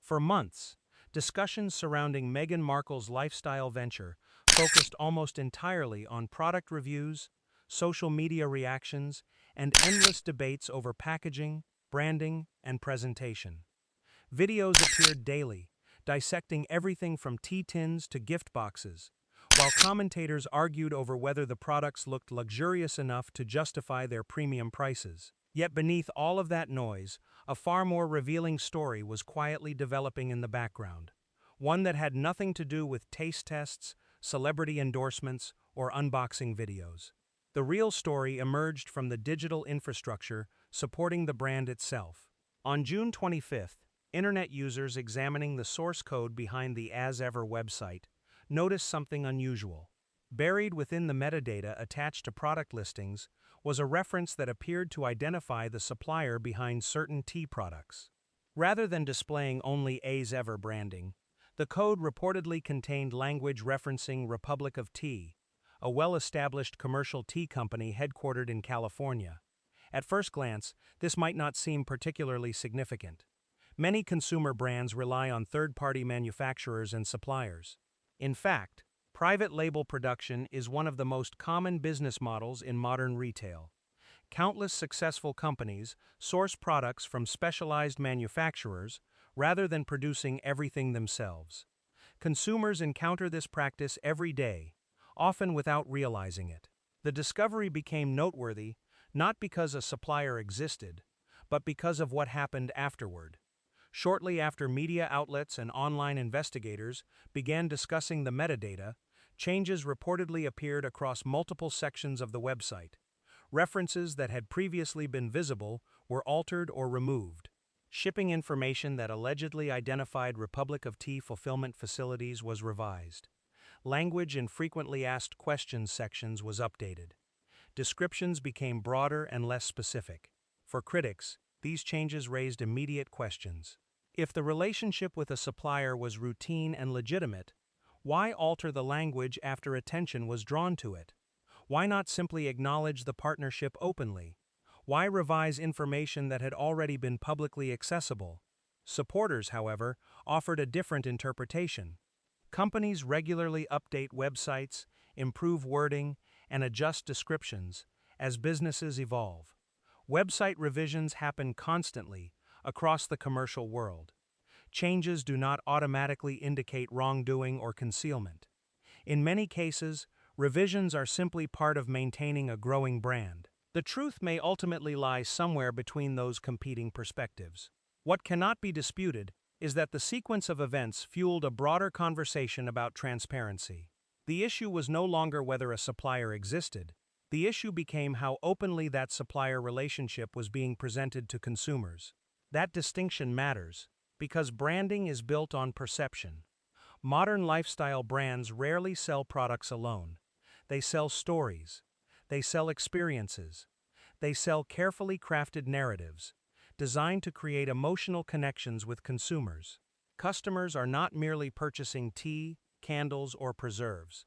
For months, discussions surrounding Meghan Markle's lifestyle venture focused almost entirely on product reviews, social media reactions, and endless debates over packaging, branding, and presentation. Videos appeared daily, dissecting everything from tea tins to gift boxes, while commentators argued over whether the products looked luxurious enough to justify their premium prices. Yet beneath all of that noise, a far more revealing story was quietly developing in the background. One that had nothing to do with taste tests, celebrity endorsements, or unboxing videos. The real story emerged from the digital infrastructure supporting the brand itself. On June 25th, internet users examining the source code behind the As Ever website noticed something unusual. Buried within the metadata attached to product listings was a reference that appeared to identify the supplier behind certain tea products. Rather than displaying only As Ever branding, the code reportedly contained language referencing Republic of Tea, a well-established commercial tea company headquartered in California. At first glance, this might not seem particularly significant. Many consumer brands rely on third-party manufacturers and suppliers. In fact, private label production is one of the most common business models in modern retail. Countless successful companies source products from specialized manufacturers rather than producing everything themselves. Consumers encounter this practice every day, often without realizing it. The discovery became noteworthy not because a supplier existed, but because of what happened afterward. Shortly after media outlets and online investigators began discussing the metadata, changes reportedly appeared across multiple sections of the website. References that had previously been visible were altered or removed. Shipping information that allegedly identified Republic of Tea fulfillment facilities was revised. Language in frequently asked questions sections was updated. Descriptions became broader and less specific. For critics, these changes raised immediate questions. If the relationship with a supplier was routine and legitimate, why alter the language after attention was drawn to it? Why not simply acknowledge the partnership openly? Why revise information that had already been publicly accessible? Supporters, however, offered a different interpretation. Companies regularly update websites, improve wording, and adjust descriptions as businesses evolve. Website revisions happen constantly across the commercial world. Changes do not automatically indicate wrongdoing or concealment. In many cases, revisions are simply part of maintaining a growing brand. The truth may ultimately lie somewhere between those competing perspectives. What cannot be disputed is that the sequence of events fueled a broader conversation about transparency. The issue was no longer whether a supplier existed. The issue became how openly that supplier relationship was being presented to consumers. That distinction matters, because branding is built on perception. Modern lifestyle brands rarely sell products alone. They sell stories. They sell experiences. They sell carefully crafted narratives, designed to create emotional connections with consumers. Customers are not merely purchasing tea, candles, or preserves.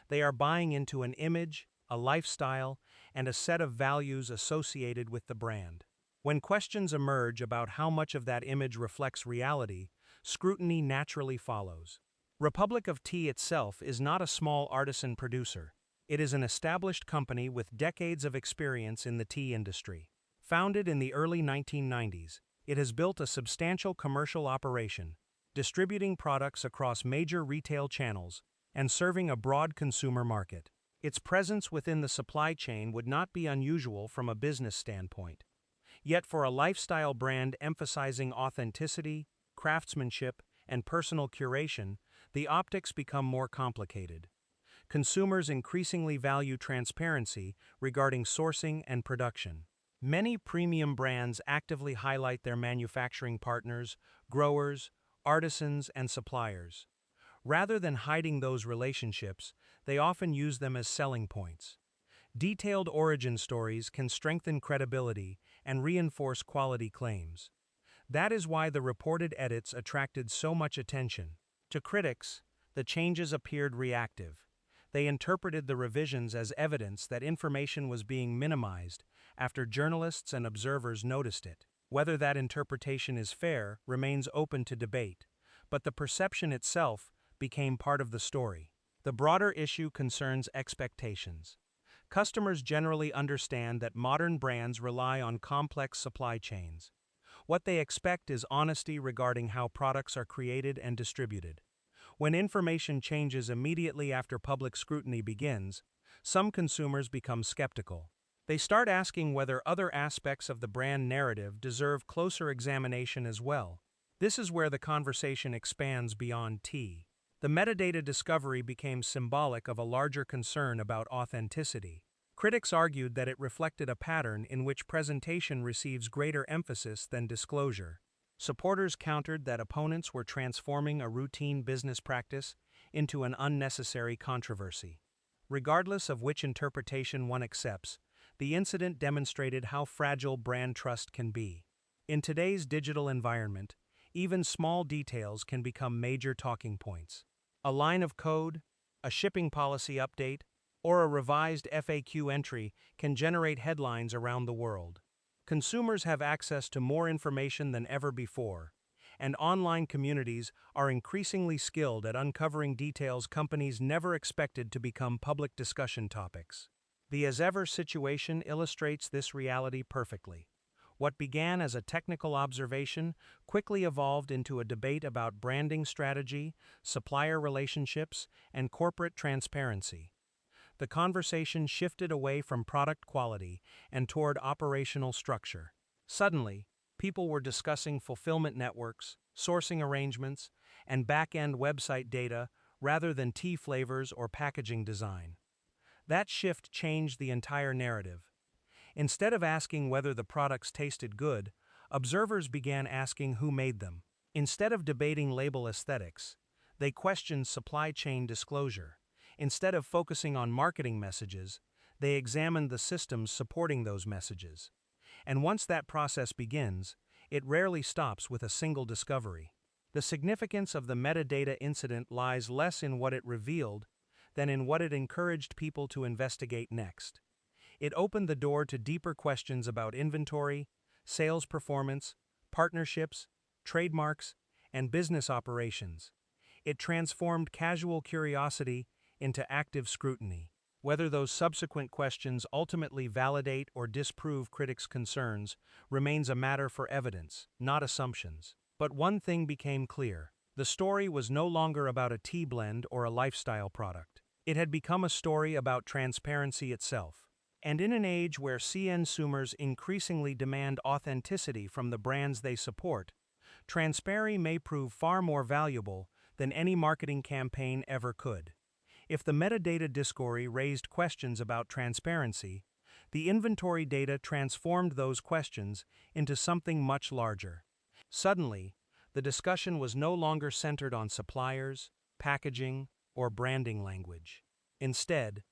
They are buying into an image, a lifestyle, and a set of values associated with the brand. When questions emerge about how much of that image reflects reality, scrutiny naturally follows. Republic of Tea itself is not a small artisan producer. It is an established company with decades of experience in the tea industry. Founded in the early 1990s, it has built a substantial commercial operation, distributing products across major retail channels and serving a broad consumer market. Its presence within the supply chain would not be unusual from a business standpoint. Yet for a lifestyle brand emphasizing authenticity, craftsmanship, and personal curation, the optics become more complicated. Consumers increasingly value transparency regarding sourcing and production. Many premium brands actively highlight their manufacturing partners, growers, artisans, and suppliers. Rather than hiding those relationships, they often use them as selling points. Detailed origin stories can strengthen credibility and reinforce quality claims. That is why the reported edits attracted so much attention. To critics, the changes appeared reactive. They interpreted the revisions as evidence that information was being minimized after journalists and observers noticed it. Whether that interpretation is fair remains open to debate, but the perception itself became part of the story. The broader issue concerns expectations. Customers generally understand that modern brands rely on complex supply chains. What they expect is honesty regarding how products are created and distributed. When information changes immediately after public scrutiny begins, some consumers become skeptical. They start asking whether other aspects of the brand narrative deserve closer examination as well. This is where the conversation expands beyond tea. The metadata discovery became symbolic of a larger concern about authenticity. Critics argued that it reflected a pattern in which presentation receives greater emphasis than disclosure. Supporters countered that opponents were transforming a routine business practice into an unnecessary controversy. Regardless of which interpretation one accepts, the incident demonstrated how fragile brand trust can be. In today's digital environment, even small details can become major talking points. A line of code, a shipping policy update, or a revised FAQ entry can generate headlines around the world. Consumers have access to more information than ever before, and online communities are increasingly skilled at uncovering details companies never expected to become public discussion topics. The as-ever situation illustrates this reality perfectly. What began as a technical observation quickly evolved into a debate about branding strategy, supplier relationships, and corporate transparency. The conversation shifted away from product quality and toward operational structure. Suddenly, people were discussing fulfillment networks, sourcing arrangements, and back-end website data rather than tea flavors or packaging design. That shift changed the entire narrative. Instead of asking whether the products tasted good, observers began asking who made them. Instead of debating label aesthetics, they questioned supply chain disclosure. Instead of focusing on marketing messages, they examined the systems supporting those messages. And once that process begins, it rarely stops with a single discovery. The significance of the metadata incident lies less in what it revealed than in what it encouraged people to investigate next. It opened the door to deeper questions about inventory, sales performance, partnerships, trademarks, and business operations. It transformed casual curiosity into active scrutiny. Whether those subsequent questions ultimately validate or disprove critics' concerns remains a matter for evidence, not assumptions. But one thing became clear. The story was no longer about a tea blend or a lifestyle product. It had become a story about transparency itself. And in an age where consumers increasingly demand authenticity from the brands they support, transparency may prove far more valuable than any marketing campaign ever could. If the metadata discovery raised questions about transparency, the inventory data transformed those questions into something much larger. Suddenly, the discussion was no longer centered on suppliers, packaging, or branding language. Instead,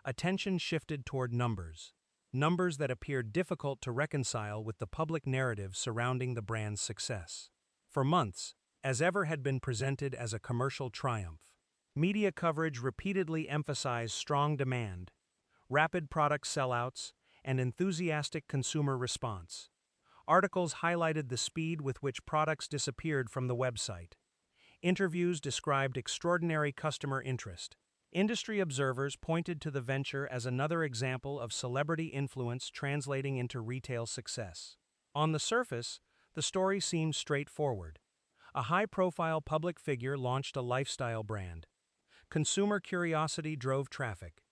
attention shifted toward numbers that appeared difficult to reconcile with the public narrative surrounding the brand's success. For months, as ever had been presented as a commercial triumph. Media coverage repeatedly emphasized strong demand, rapid product sellouts, and enthusiastic consumer response. Articles highlighted the speed with which products disappeared from the website. Interviews described extraordinary customer interest. Industry observers pointed to the venture as another example of celebrity influence translating into retail success. On the surface, the story seemed straightforward. A high-profile public figure launched a lifestyle brand. Consumer curiosity drove traffic.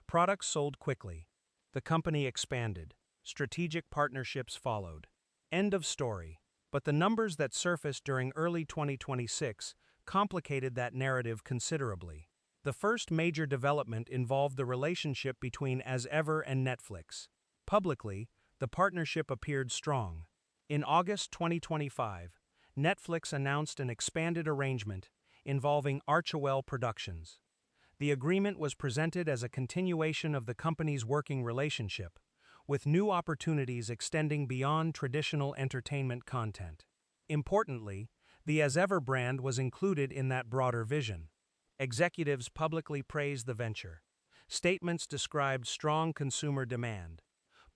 Products sold quickly. The company expanded. Strategic partnerships followed. End of story. But the numbers that surfaced during early 2026 complicated that narrative considerably. The first major development involved the relationship between As Ever and Netflix. Publicly, the partnership appeared strong. In August 2025, Netflix announced an expanded arrangement involving Archewell Productions. The agreement was presented as a continuation of the company's working relationship, with new opportunities extending beyond traditional entertainment content. Importantly, the As Ever brand was included in that broader vision. Executives publicly praised the venture. Statements described strong consumer demand.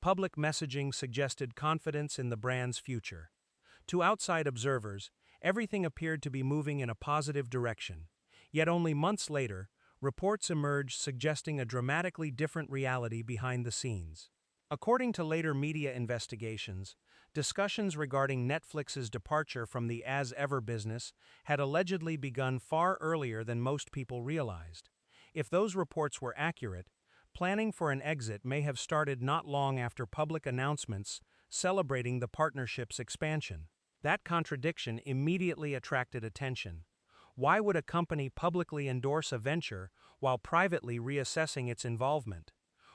public messaging suggested confidence in the brand's future. To outside observers, everything appeared to be moving in a positive direction. Yet only months later, reports emerged suggesting a dramatically different reality behind the scenes. According to later media investigations, discussions regarding Netflix's departure from the as-ever business had allegedly begun far earlier than most people realized. If those reports were accurate, planning for an exit may have started not long after public announcements celebrating the partnership's expansion. That contradiction immediately attracted attention. Why would a company publicly endorse a venture while privately reassessing its involvement?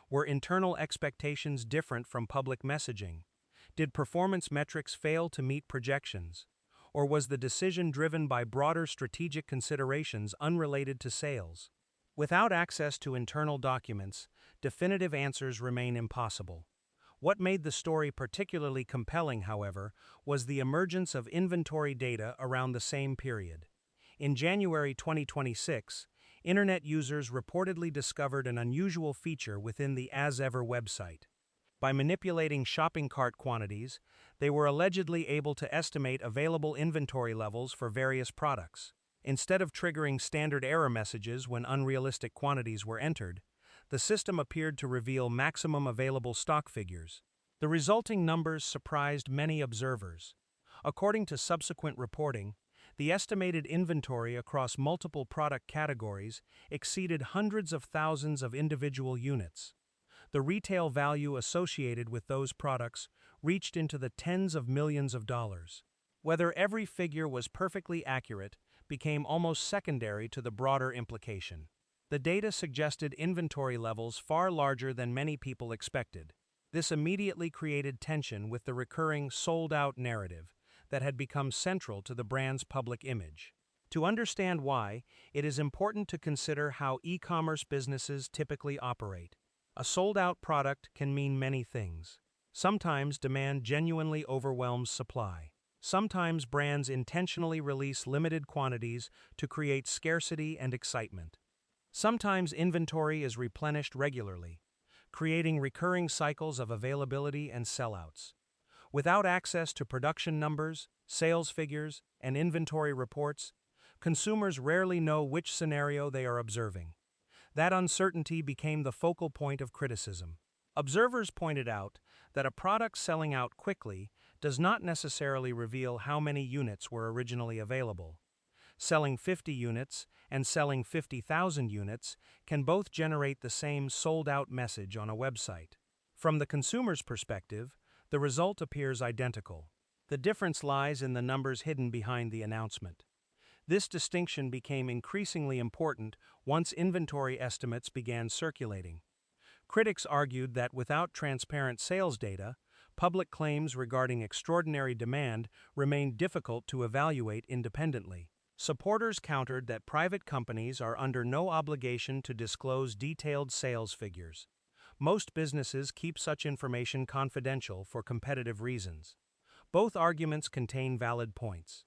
Were internal expectations different from public messaging? Did performance metrics fail to meet projections? Or was the decision driven by broader strategic considerations unrelated to sales? Without access to internal documents, definitive answers remain impossible. What made the story particularly compelling, however, was the emergence of inventory data around the same period. In January 2026, Internet users reportedly discovered an unusual feature within the As Ever website. By manipulating shopping cart quantities, they were allegedly able to estimate available inventory levels for various products. Instead of triggering standard error messages when unrealistic quantities were entered, the system appeared to reveal maximum available stock figures. The resulting numbers surprised many observers. According to subsequent reporting, the estimated inventory across multiple product categories exceeded hundreds of thousands of individual units. The retail value associated with those products reached into the tens of millions of dollars. Whether every figure was perfectly accurate became almost secondary to the broader implication. The data suggested inventory levels far larger than many people expected. This immediately created tension with the recurring sold-out narrative that had become central to the brand's public image. To understand why, it is important to consider how e-commerce businesses typically operate. A sold-out product can mean many things. Sometimes demand genuinely overwhelms supply. Sometimes brands intentionally release limited quantities to create scarcity and excitement. Sometimes inventory is replenished regularly, creating recurring cycles of availability and sellouts. Without access to production numbers, sales figures, and inventory reports, consumers rarely know which scenario they are observing. That uncertainty became the focal point of criticism. Observers pointed out that a product selling out quickly does not necessarily reveal how many units were originally available. Selling 50 units and selling 50,000 units can both generate the same sold-out message on a website. From the consumer's perspective, the result appears identical. The difference lies in the numbers hidden behind the announcement. This distinction became increasingly important once inventory estimates began circulating. Critics argued that without transparent sales data, public claims regarding extraordinary demand remained difficult to evaluate independently. Supporters countered that private companies are under no obligation to disclose detailed sales figures. Most businesses keep such information confidential for competitive reasons. Both arguments contain valid points.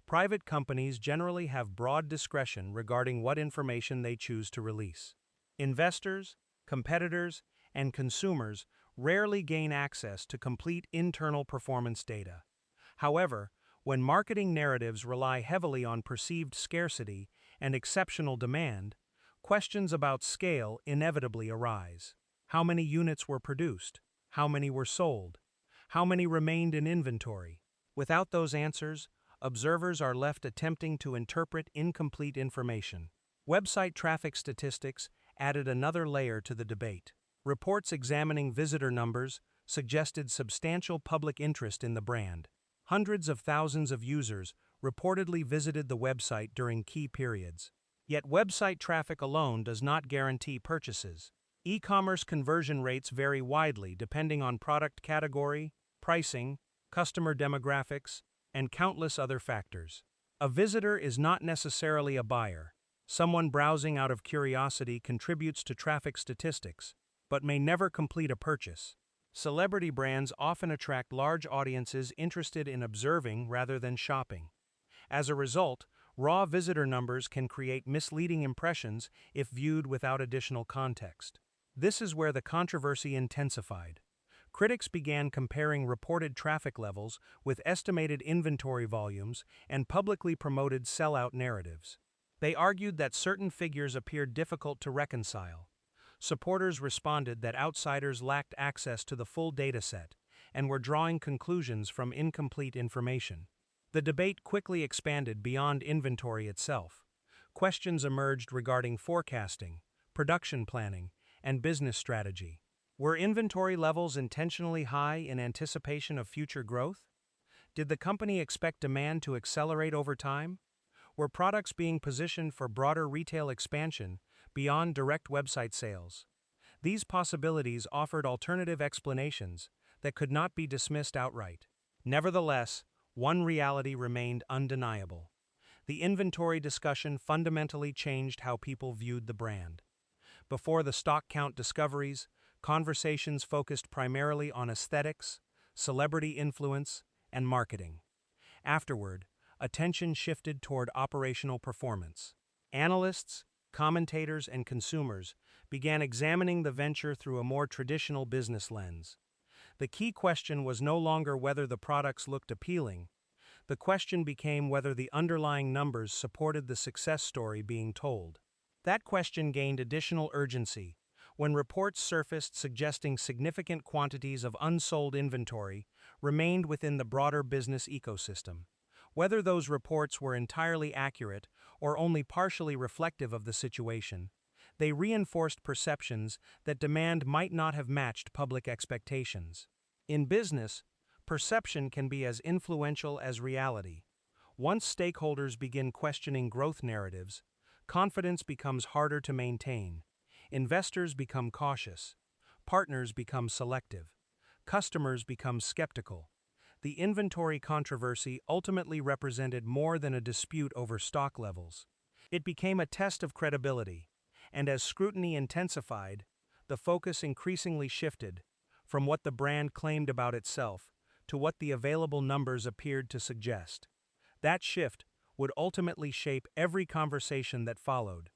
Private companies generally have broad discretion regarding what information they choose to release. Investors, competitors, and consumers rarely gain access to complete internal performance data. However, when marketing narratives rely heavily on perceived scarcity and exceptional demand, questions about scale inevitably arise. How many units were produced? How many were sold? How many remained in inventory? Without those answers, observers are left attempting to interpret incomplete information. Website traffic statistics added another layer to the debate. Reports examining visitor numbers suggested substantial public interest in the brand. Hundreds of thousands of users reportedly visited the website during key periods. Yet website traffic alone does not guarantee purchases. E-commerce conversion rates vary widely depending on product category, pricing, customer demographics, and countless other factors. A visitor is not necessarily a buyer. Someone browsing out of curiosity contributes to traffic statistics, but may never complete a purchase. Celebrity brands often attract large audiences interested in observing rather than shopping. As a result, raw visitor numbers can create misleading impressions if viewed without additional context. This is where the controversy intensified. Critics began comparing reported traffic levels with estimated inventory volumes and publicly promoted sellout narratives. They argued that certain figures appeared difficult to reconcile. Supporters responded that outsiders lacked access to the full dataset and were drawing conclusions from incomplete information. The debate quickly expanded beyond inventory itself. Questions emerged regarding forecasting, production planning, and business strategy. Were inventory levels intentionally high in anticipation of future growth? Did the company expect demand to accelerate over time? Were products being positioned for broader retail expansion beyond direct website sales? These possibilities offered alternative explanations that could not be dismissed outright. Nevertheless, one reality remained undeniable. The inventory discussion fundamentally changed how people viewed the brand. Before the stock count discoveries, conversations focused primarily on aesthetics, celebrity influence, and marketing. Afterward, attention shifted toward operational performance. Analysts, commentators, and consumers began examining the venture through a more traditional business lens. The key question was no longer whether the products looked appealing. The question became whether the underlying numbers supported the success story being told. That question gained additional urgency when reports surfaced suggesting significant quantities of unsold inventory remained within the broader business ecosystem. Whether those reports were entirely accurate or only partially reflective of the situation, they reinforced perceptions that demand might not have matched public expectations. In business, perception can be as influential as reality. Once stakeholders begin questioning growth narratives, confidence becomes harder to maintain. Investors become cautious. Partners become selective. Customers become skeptical. The inventory controversy ultimately represented more than a dispute over stock levels. It became a test of credibility, and as scrutiny intensified, the focus increasingly shifted from what the brand claimed about itself to what the available numbers appeared to suggest. That shift would ultimately shape every conversation that followed.